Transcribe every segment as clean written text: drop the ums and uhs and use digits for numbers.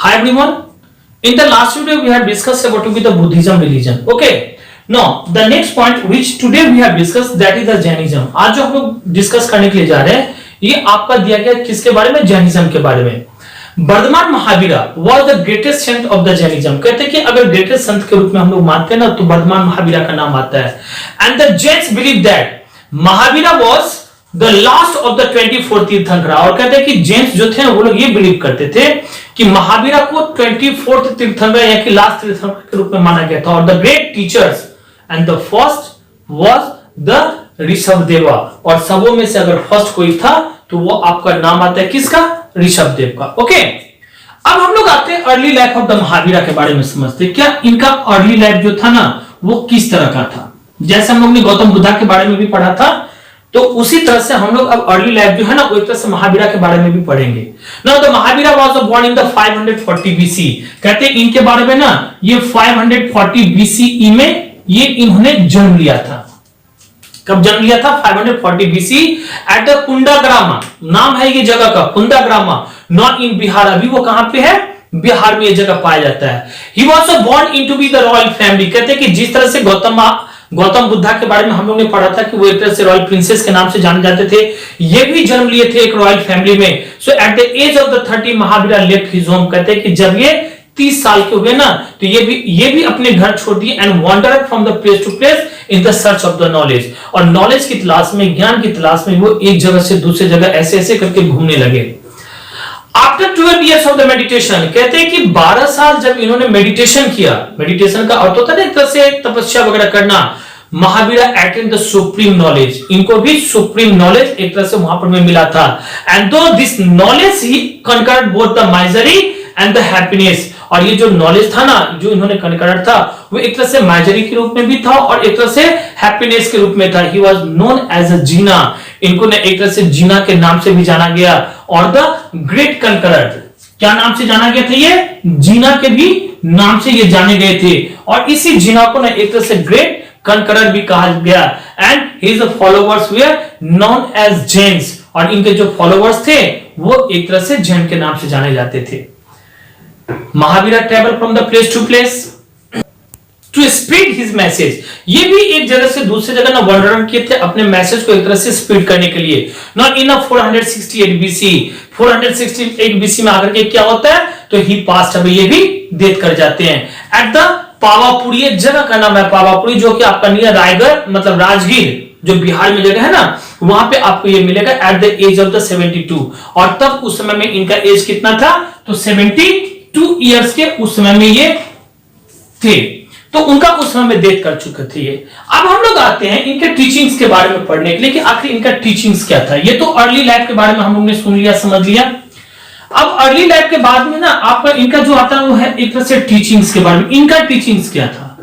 Hi everyone. In the last video we have discussed about to be the Buddhism religion. Okay. Now the next point which today we have discussed that is the Jainism. आज जो हम लोग discuss करने के लिए जा रहे हैं ये आपका दिया गया किसके बारे में? जैनिज्म के बारे में। Varthaman Mahavira was the greatest saint of the Jainism. कहते हैं कि अगर ग्रेटेस्ट संत के रूप में हम लोग मानते हैं ना तो वर्धमान महावीरा का नाम आता है। And the Jains believe that Mahavira was the last of the 24 तीर्थंकर। और कहते हैं कि जेम्स जो थे वो लोग ये बिलीव करते थे कि महावीरा को 24th तीर्थंकर या कि लास्ट तीर्थंकर के रूप में माना गया था। और the great teachers and the first was the Rishabhadeva. और सबों में से अगर फर्स्ट कोई था तो वो आपका नाम आता है किसका? ऋषभदेव का। ओके, अब हम लोग आते हैं early life of the Mahavira के बारे में समझते। क्या इनका अर्ली लाइफ जो था ना वो किस तरह का था? जैसे हम लोग ने गौतम बुद्धा के बारे में भी पढ़ा था तो उसी तरह से हम लोग अब अर्ली लाइफ जो है ना वो एक तरह से महावीरा के बारे में भी पढ़ेंगे। Now the Mahavira was born in the 540 BC. कहते हैं इनके बारे में ना ये 540 बीसीई में ये इन्होंने जन्म लिया था। कब जन्म लिया था? 540 बीसी एट द कुंडाग्रामा। नाम है ये जगह का कुंडाग्रामा, नॉट इन बिहार। अभी वो कहां पे है? बिहार में ये जगह पाया जाता है। He was born into be the royal family. कहते हैं कि जिस तरह से गौतम बुद्धा के बारे में हम लोग ने पढ़ा था कि वो एक तरह से रॉयल प्रिंसेस के नाम से जाने जाते थे, ये भी जन्म लिए थे एक रॉयल फैमिली में। So at the age of the 30 Mahavira left his home. कहते हैं कि जब ये 30 साल के हुए ना तो ये भी अपने घर छोड़ दिए and wandered from the place to place in the search of the knowledge. और नॉलेज की तलाश में, ज्ञान की तलाश में वो एक जगह से दूसरी जगह ऐसे ऐसे करके घूमने लगे। After 12 years of the meditation, कहते हैं कि 12 साल जब इन्होंने मेडिटेशन किया, मेडिटेशन का अर्थ होता है एक तरह से तपस्या वगैरह करना, Mahavira attend the supreme knowledge. इनको भी सुप्रीम नॉलेज एक तरह से वहां पर में मिला था। And through this knowledge he conquered both the misery and the happiness. और ये जो नॉलेज था ना जो इन्होंने कनकर्ड था वो एक तरह से माइजरी के रूप में भी था और एक तरह से हैप्पीनेस के रूप में था। He was known as a Jina. इनको ने एक तरह से जीना के नाम से भी जाना गया। और द ग्रेट कनकरर, क्या नाम से जाना गया था? ये जीना के भी नाम से ये जाने गए थे। और इसी जीना को ना एक तरह से ग्रेट कनकरर भी कहा गया। And his followers were known as Jains. और इनके जो फॉलोवर्स थे वो एक तरह से जैन के नाम से जाने जाते थे। Mahavira travel from the place to place to spread his message. ये भी एक जगह से दूसरी जगह ना वंडर किए थे अपने मैसेज को एक तरह से स्प्रेड करने के लिए। Not in 468 BC. 468 बीसी में आकर के क्या होता है तो ही पास्ट अवे, ये भी डेथ कर जाते हैं। एट द पावापुरी, एक जगह का नाम है पावापुरी जो कि आपका नियर रायगढ़ मतलब राजगीर जो बिहार में जगह है ना वहां पे आपको ये मिलेगा at the age of the 72। और तब उस समय में इनका एज कितना था तो 72 इयर्स के उस समय में ये थे। तो उनका उस समय में डेथ कर चुके थे ये। अब हम लोग आते हैं इनके टीचिंग्स के बारे में पढ़ने के लिए कि आखिर इनका टीचिंग्स क्या था। ये तो अर्ली लाइफ के बारे में हम लोग ने सुन लिया, समझ लिया। अब अर्ली लाइफ के बाद में ना आपका इनका जो आता है वो है एक तरह से टीचिंग्स के बारे में। इनका टीचिंग्स क्या था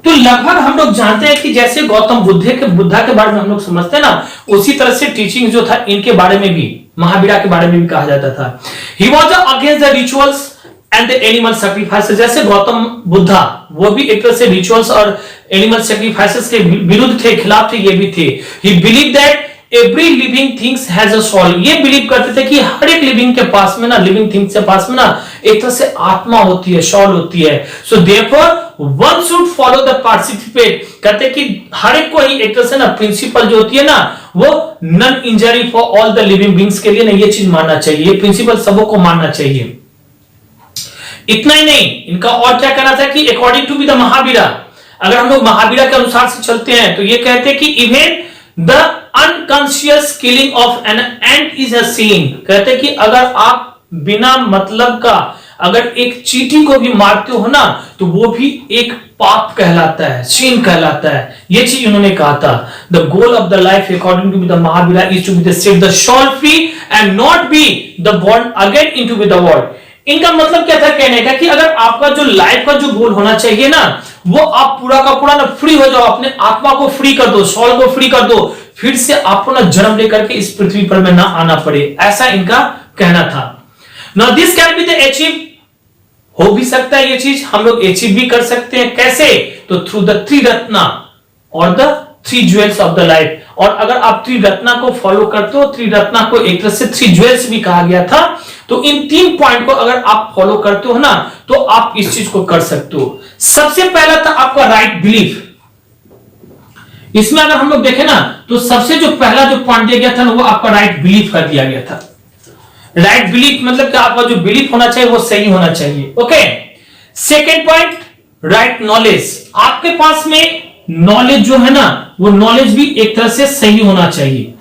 तो लगभग हम लोग जानते हैं कि जैसे गौतम बुद्धा के बारे में हम लोग समझते हैं ना उसी तरह से टीचिंग जो था इनके बारे में भी, महावीरा के बारे में भी कहा जाता था। He was against the rituals and the animal sacrifices. जैसे गौतम बुद्धा वो भी एक तरह से रिचुअल्स और एनिमल सैक्रिफाइसेस के विरुद्ध थे, खिलाफ थे, ये भी थे। He believe that every living things has a soul. ये बिलीव करते थे कि हर एक लिविंग के पास में ना, लिविंग थिंग्स के पास में ना एक तरह से आत्मा होती है, सोल होती है। So therefore one should follow the participate. कहते कि हर एक को ही एक तरह से ना प्रिंसिपल जो होती है ना वो non injury for all the living beings के लिए ना ये चीज मानना चाहिए, ये प्रिंसिपल सबों को मानना चाहिए। इतना ही नहीं, इनका और क्या कहना था कि according to be the Mahavira, अगर हम लोग महावीरा के अनुसार से चलते हैं तो ये कहते हैं कि even the unconscious killing of an ant is a sin. कहते हैं कि अगर आप बिना मतलब का अगर एक चींटी को भी मारते हो ना तो वो भी एक पाप कहलाता है, सिन कहलाता है। ये चीज उन्होंने कहा था। The goal of the life according to the Mahavira is to be the set the soul free and not be the born again into the world. इनका मतलब क्या था कहने का कि अगर आपका जो लाइफ का जो गोल होना चाहिए ना वो आप पूरा का पूरा ना फ्री हो जाओ, अपने आत्मा को फ्री कर दो, सोल को फ्री कर दो, फिर से आपको ना जन्म लेकर के इस पृथ्वी पर में ना आना पड़े, ऐसा इनका कहना था। Now this can be the achieve. हो भी सकता है ये चीज हम लोग अचीव भी कर सकते हैं। कैसे? तो थ्रू द 3 रत्ना और the 3 jewels of the life. और अगर आप त्रिरत्ना को फॉलो करते हो, त्रिरत्ना को एक तरह से थ्री ज्वेल्स भी कहा गया था, तो इन 3 पॉइंट को अगर आप फॉलो करते हो ना तो आप इस चीज को कर सकते हो। सबसे पहला था आपका राइट बिलीफ। इसमें अगर हम लोग देखें ना तो सबसे जो पहला जो पॉइंट दिया गया था ना वो आपका राइट बिलीफ कर दिया गया था। राइट बिलीफ मतलब कि आपका जो बिलीफ होना चाहिए वो सही होना चाहिए। Okay, second point right knowledge. आपके पास में नॉलेज जो है ना वो नॉलेज भी एक तरह से सही होना चाहिए,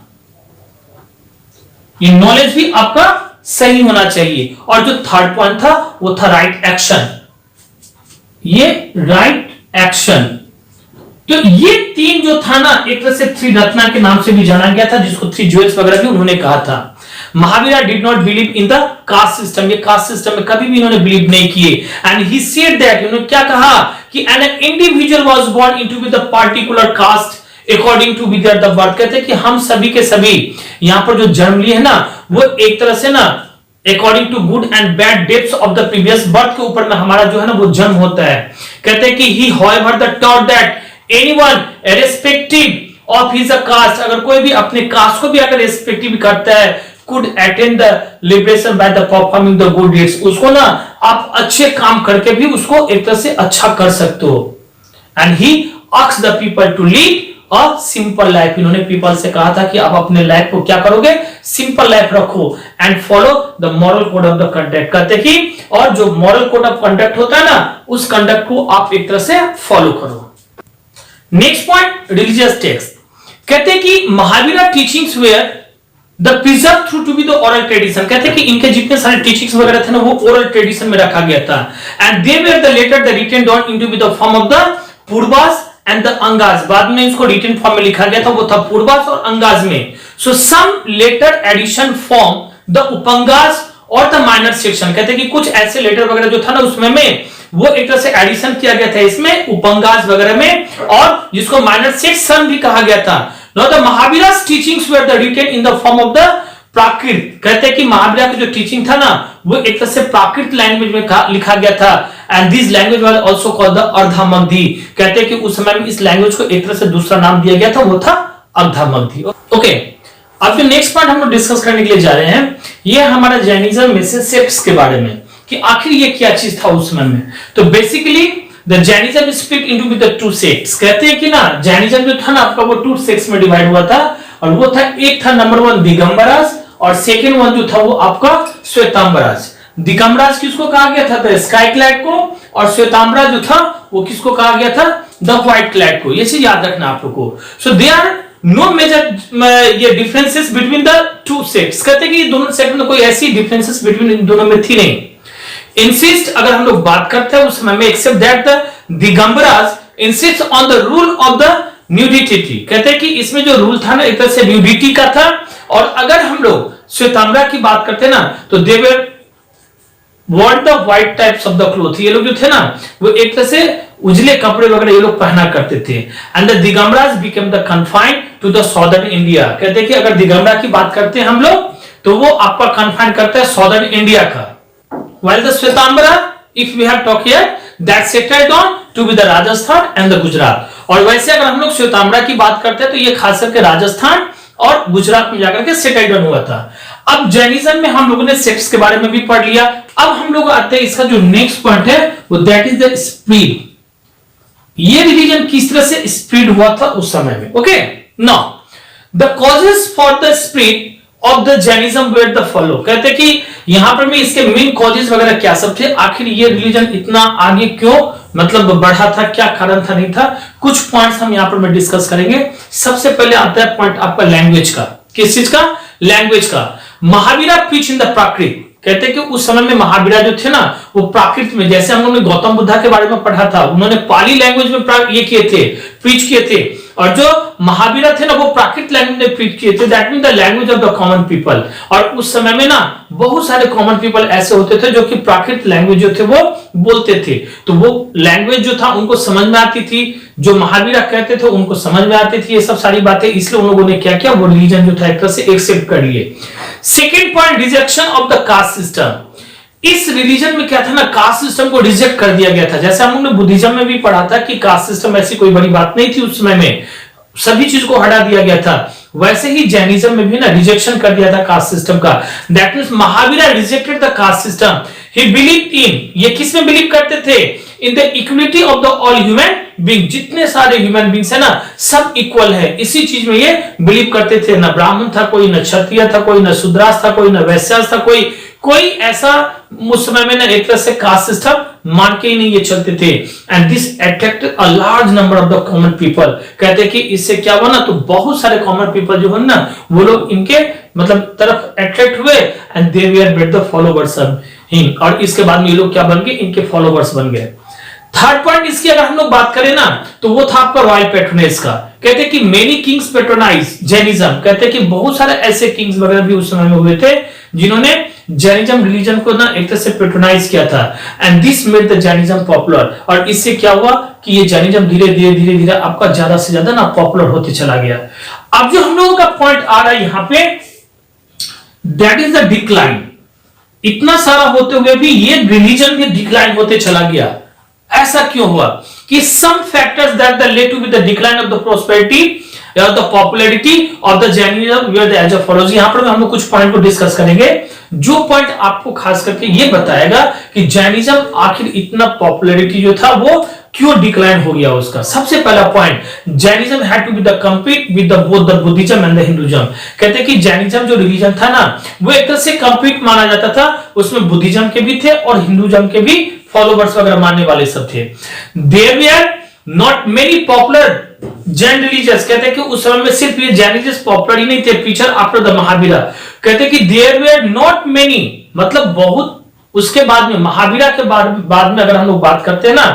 ये नॉलेज भी आपका सही होना चाहिए। और जो थर्ड पॉइंट था वो था राइट एक्शन, ये राइट एक्शन। तो ये 3 जो था ना एक तरह से त्रिरत्ना के नाम से भी जाना गया था, जिसको 3 ज्वेल्स वगैरह भी उन्होंने कहा था। Mahavira did not believe in the caste system, ये कास्ट सिस्टम में कभी भी इन्होंने बिलीव नहीं किए। एंड ही सेड दैट, उन्होंने क्या कहा कि an individual was born into with the particular caste according to with the birth. कहते हैं कि हम सभी के सभी यहां पर जो जन्म लिए है ना वो एक तरह से ना according to good and bad depths of the previous birth के ऊपर में हमारा जो है ना वो जन्म होता है। कहते हैं कि he however the taught that anyone irrespective of his caste, अगर कोई भी अपने कास्ट को भी अगर रिस्पेक्टिव करता है, could attain the liberation by the performing the good deeds, उसको ना आप अच्छे काम करके भी उसको एक तरह से अच्छा कर सकते हो। and he asks the people to lead a simple life, इन्होंने पीपल से कहा था कि आप अपने लाइफ को क्या करोगे, सिंपल लाइफ रखो and follow the moral code of the conduct। कहते कि और जो moral code of conduct होता है ना उस कंडक्ट को आप एक तरह से फॉलो करो। Next point religious text. कहते हैं कि Mahavira teachings were the preserve through to be the oral tradition. कहते हैं कि इनके जितने सारे टीचिंग्स वगैरह थे ना वो ओरल ट्रेडिशन में रखा गया था। And they were the later the written down into be the form of the Purvas and the Angas. बाद में इसको रिटन फॉर्म में लिखा गया था, वो था पूर्वास और अंगाज में। सो some later addition form the उपंगास और द माइनर सेक्शन। कहते हैं कि कुछ ऐसे लेटर वगैरह जो था ना उसमें में वो एक तरह से एडिशन किया गया था इसमें उपंगास वगैरह में, और जिसको माइनर सेक्शन भी कहा गया था। Now the Mahavira's teachings were the written in the form of the प्राकृत। कहते हैं कि महावीरा का जो टीचिंग था ना वो एक तरह से प्राकृत लैंग्वेज में लिखा गया था। And this language was also called the Ardhamagadhi. कहते हैं कि उस समय में इस लैंग्वेज को एक तरह से दूसरा नाम दिया गया था, वो था अर्धमगधी। ओके, अब जो नेक्स्ट पॉइंट हम लोग डिस्कस करने के लिए जा रहे हैं ये हमारा जैनिज्म में से सेक्ट्स के बारे में कि आखिर ये क्या चीज था उस समय में। तो basically The Jainism split into with the 2 sects। कहते हैं कि ना जैनिज्म जो था ना आपका वो 2 sects में डिवाइड हुआ था, और वो था एक था नंबर 1 दिगंबराज और सेकंड वन जो था वो आपका श्वेतांबराज। दिगंबराज किसको कहा गया था, द स्काई क्लैड को, और श्वेतांबराज जो था वो किसको कहा गया था, द व्हाइट क्लैड को। ये चीज याद रखना आप लोगों को। सो दे आर नो मेजर ये डिफरेंसेस बिटवीन द 2 sects। कहते हैं कि दोनों सेक्ट में कोई ऐसी डिफरेंसेस बिटवीन इन दोनों में थी नहीं। इंसिस्ट अगर हम लोग बात करते हैं उस समय में except that the Digambaras insist on the rule of the nudity. कहते हैं कि इसमें जो रूल था ना एक तरह से न्यूडिटी का था। और अगर हम लोग श्वेतांबरा की बात करते हैं ना तो they were want the white types of the cloth. ये लोग जो थे ना वो एक तरह से उजले कपड़े वगैरह ये लोग पहना करते थे। And the Digambaras became the confined to the southern India. कहते हैं कि अगर दिगंबरा की बात करते हैं हम लोग तो वो आपका कन्फाइन करता है सॉदर्न इंडिया का। While the Shwetambara, if we have talked here, that settled on to be the Rajasthan and the Gujarat। और वैसे अगर हम लोग श्वेतांबरा की बात करते हैं तो ये खास करके राजस्थान और गुजरात में जाकर के सेटल डाउन हुआ था। अब जैनिज्म में हम लोगों ने सेक्ट्स के बारे में भी पढ़ लिया। अब हम लोग आते हैं इसका जो नेक्स्ट पॉइंट है वो दैट इज द स्प्रीड। ये रिलीजन किस तरह से स्प्रीड हुआ था उस समय में। Okay, now the causes for the spread of the Jainism were the follow. कहते हैं कि यहां पर भी इसके मेन कॉजेस वगैरह क्या सब थे, आखिर ये रिलीजन इतना आगे क्यों मतलब बढ़ा था, क्या कारण था नहीं था, कुछ पॉइंट्स हम यहां पर में डिस्कस करेंगे। सबसे पहले आता है पॉइंट आपका लैंग्वेज का। किस चीज का, लैंग्वेज का। महावीरा प्रीच इन द प्राकृत। कहते हैं कि उस समय में महावीरा जो थे ना वो प्राकृत में, जैसे हम लोगों ने गौतम बुद्धा के बारे में पढ़ा था, उन्होंने पाली लैंग्वेज में ये किए थे, प्रीच किए थे। और जो महावीरा थे ना वो प्राकृत लैंग्वेज में प्रीच किए थे, that mean the language of the common people. और उस समय में ना बहुत सारे कॉमन पीपल ऐसे होते थे जो कि प्राकृत लैंग्वेज जो थे वो बोलते थे, तो वो लैंग्वेज जो था उनको समझ में आती थी, जो महावीरा कहते थे उनको समझ में आती थी ये सब सारी बातें। इसलिए उन लोगों ने क्या किया, वो रिलीजन जो था एक तरह से एक्सेप्ट कर लिए। Second point, rejection of the caste system. इस रिलीजन में क्या था ना, कास्ट सिस्टम को रिजेक्ट कर दिया गया था। जैसे हम लोगों ने बुद्धिज्म में भी पढ़ा था कि कास्ट सिस्टम ऐसी कोई बड़ी बात नहीं थी उस समय में, सभी चीज को हटा दिया गया था, वैसे ही जैनिज्म में भी ना रिजेक्शन कर दिया था कास्ट सिस्टम का। That means Mahavira rejected the caste system. He believe in, ये किस में बिलीव करते थे? In the equality of the all human being, जितने सारे ह्यूमन बीइंग्स है ना सब इक्वल है, इसी चीज में ये बिलीव करते थे। ना ब्राह्मण था कोई, ना क्षत्रिय था कोई, ना शूद्रास था कोई, ना वैश्य था कोई ऐसा उस समय में ना एक तरह से कास्ट सिस्टम मान के ही नहीं ये चलते थे। And this attracted a large number of the common people. कहते हैं कि इससे क्या हुआ ना, तो बहुत सारे कॉमन पीपल जो है ना वो लोग इनके मतलब तरफ अट्रैक्ट हुए and they were made the followers of him. और इसके बाद में ये लोग क्या बन गए? इनके फॉलोवर्स बन गए। थर्ड पॉइंट इसकी अगर हम लोग बात करें ना तो वो था आपका रॉयल पैट्रोनेज का। कहते हैं कि मेनी किंग्स पैट्रोनाइज जैनिज्म। कहते हैं कि बहुत सारे ऐसे किंग्स वगैरह भी उस समय में हुए थे जिन्होंने जैनिज्म रिलीजन को ना एक तरह से पैट्रोनाइज किया था। And this made the Jainism popular. और इससे क्या हुआ कि ये जैनिज्म धीरे धीरे आपका ज्यादा से ज्यादा ना पॉपुलर होते चला गया। अब जो हम लोगों का पॉइंट आ रहा है यहां पे, दैट इज द डिक्लाइन। इतना सारा होते हुए भी ये रिलीजन भी डिक्लाइन होते चला गया। ऐसा क्यों हुआ? कि some factors that the led to be the decline of the prosperity या the popularity of the Jainism were the age of follows. यहां पर हम लोग कुछ पॉइंट को डिस्कस करेंगे जो पॉइंट आपको खास करके ये बताएगा कि जैनिज्म आखिर इतना पॉपुलैरिटी जो था वो क्यों डिक्लाइन हो गया उसका। सबसे पहला point, Jainism had to be the compete with the both the Buddhism and the Hinduism. कहते हैं कि जैनिज्म जो रिलीजन था ना वो एक तरह से कम्पीट माना जाता था, उसमें बुद्धिज्म के भी थे और हिंदुइज्म के भी फॉलोवर्स वगैरह मानने वाले सब थे। There were not many popular Jain religious. कहते हैं कि उस समय में सिर्फ ये जैन रिलीजियस पॉपुलर ही नहीं थे, फीचर आफ्टर द महावीरा। कहते हैं कि देयर वर नॉट मेनी, मतलब बहुत उसके बाद में महावीरा के बाद में अगर हम लोग बात करते हैं ना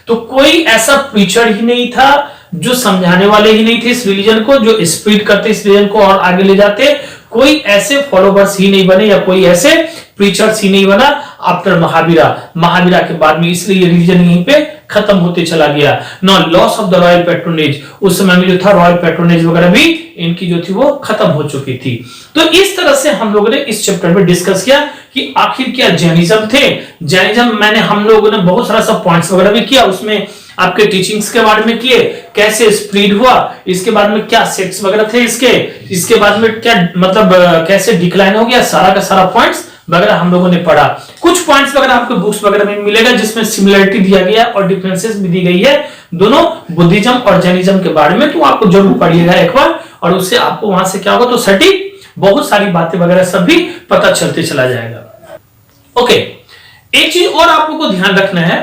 तो कोई ऐसा प्रीचर ही नहीं था, जो समझाने वाले ही नहीं थे इस रिलीजन को, जो स्प्रेड करते इस रिलीजन को और आगे ले जाते। कोई ऐसे फॉलोवर्स ही नहीं बने या कोई ऐसे प्रीचर्स ही नहीं बना आफ्टर महावीरा के बाद में, इसलिए ये रिलीजन यहीं पे खत्म होते चला गया। No loss of the royal patronage, उस समय में जो था रॉयल पैट्रोनेज वगैरह भी इनकी जो थी वो खत्म हो चुकी थी। तो इस तरह से हम लोगों ने इस चैप्टर में डिस्कस किया कि आखिर क्या जैनिज्म थे। जैनिज्म मैंने हम लोगों ने बहुत सारा सब पॉइंट्स वगैरह भी किया, उसमें आपके टीचिंग्स के बारे में किए, कैसे स्प्रेड हुआ, इसके बाद में क्या सेक्ट्स वगैरह थे इसके बाद में क्या मतलब कैसे डिक्लाइन हो गया, सारा का सारा पॉइंट्स वगैरह हम लोगों ने पढ़ा। कुछ पॉइंट्स वगैरह आपको बुक्स वगैरह में मिलेगा जिसमें सिमिलरिटी दिया गया और डिफरेंसेस भी दी गई है दोनों बुद्धिज्म और जैनिज्म के बारे में, तो आपको जरूर पढ़िएगा एक बार, और उससे आपको वहां से क्या होगा तो सटीक बहुत सारी बातें वगैरह सब भी पता चलते चला जाएगा। ओके, एक चीज और आप लोगों को ध्यान रखना है,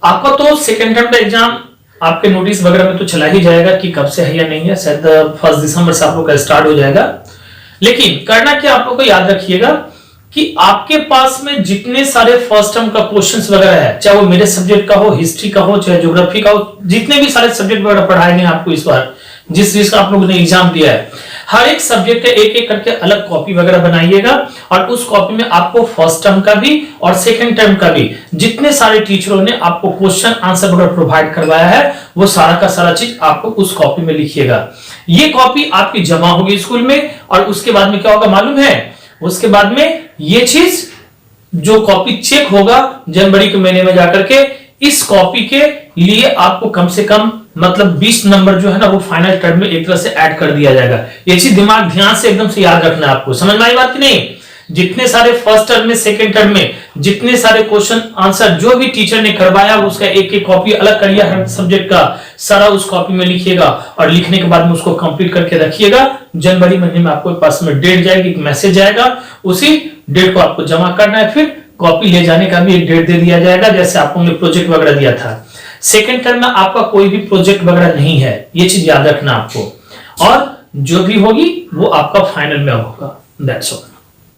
आपका तो सेकेंड टर्म का एग्जाम आपके नोटिस वगैरह में तो चला ही जाएगा कि कब से है या नहीं है, शायद 1 दिसंबर से आप लोग का स्टार्ट हो जाएगा। लेकिन करना क्या, आप लोग को याद रखिएगा कि आपके पास में जितने सारे फर्स्ट टर्म का क्वेश्चंस वगैरह है, चाहे वो मेरे सब्जेक्ट का हो, हिस्ट्री का हो, चाहे ज्योग्राफी का हो, जितने भी सारे सब्जेक्ट वगैरह पढ़ाए गए आपको इस बार जिस चीज का आप लोगों ने एग्जाम दिया है, हर एक सब्जेक्ट का एक एक करके अलग कॉपी वगैरह बनाइएगा और उस कॉपी में आपको फर्स्ट टर्म का भी और सेकंड टर्म का भी जितने सारे टीचरों ने आपको क्वेश्चन आंसर वगैरह प्रोवाइड करवाया है वो सारा का सारा चीज आपको उस कॉपी में लिखिएगा। ये कॉपी आपकी जमा होगी स्कूल में, और उसके बाद में क्या होगा मालूम है, उसके बाद में ये चीज जो कॉपी चेक होगा जनवरी के महीने में जाकर के, इस कॉपी के लिए आपको कम से कम मतलब 20 नंबर जो है ना वो फाइनल टर्म में एक तरह से ऐड कर दिया जाएगा। ये चीज दिमाग ध्यान से एकदम से याद रखना है आपको, समझ में आई बात की नहीं। जितने सारे फर्स्ट टर्म में सेकंड टर्म में जितने सारे क्वेश्चन आंसर जो भी टीचर ने करवाया उसका एक एक कॉपी अलग करिए, हर सब्जेक्ट का सारा उस कॉपी में लिखिएगा और लिखने के बाद में उसको कंप्लीट करके रखिएगा। जनवरी महीने में आपको पास में डेट जाएगी, मैसेज जाएगा, उसी डेट को आपको जमा करना है, फिर कॉपी ले जाने का भी एक डेट दे दिया जाएगा, जैसे आपको हमने प्रोजेक्ट वगैरह दिया था। सेकंड टर्म में आपका कोई भी प्रोजेक्ट वगैरह नहीं है, ये चीज याद रखना आपको, और जो भी होगी वो आपका फाइनल में होगा। That's all.